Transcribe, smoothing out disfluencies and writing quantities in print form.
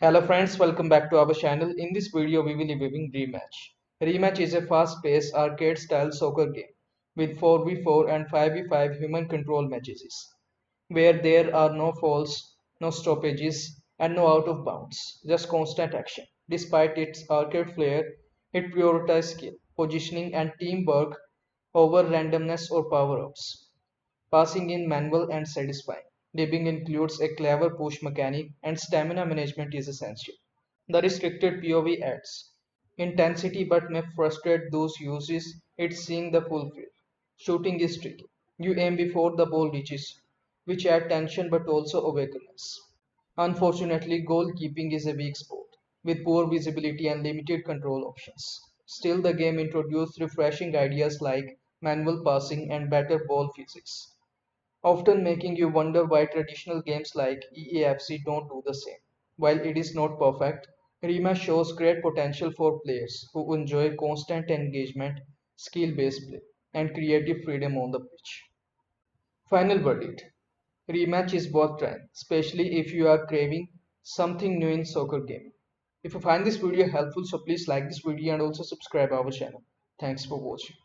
Hello friends, welcome back to our channel. In this video, we will be reviewing Rematch. Rematch is a fast-paced arcade-style soccer game with 4v4 and 5v5 human control matches, where there are no fouls, no stoppages, and no out of bounds, just constant action. Despite its arcade flair, it prioritizes skill, positioning, and teamwork over randomness or power-ups. Passing in manual and satisfying. Dipping includes a clever push mechanic and stamina management is essential. The restricted POV adds intensity but may frustrate those uses it seeing the full field. Shooting is tricky. You aim before the ball reaches, which add tension but also awakeness. Unfortunately, goalkeeping is a weak spot, with poor visibility and limited control options. Still, the game introduced refreshing ideas like manual passing and better ball physics, often making you wonder why traditional games like EAFC don't do the same. While it is not perfect, Rematch shows great potential for players who enjoy constant engagement, skill-based play, and creative freedom on the pitch. Final verdict. Rematch is worth trying, especially if you are craving something new in soccer gaming. If you find this video helpful, so please like this video and also subscribe our channel. Thanks for watching.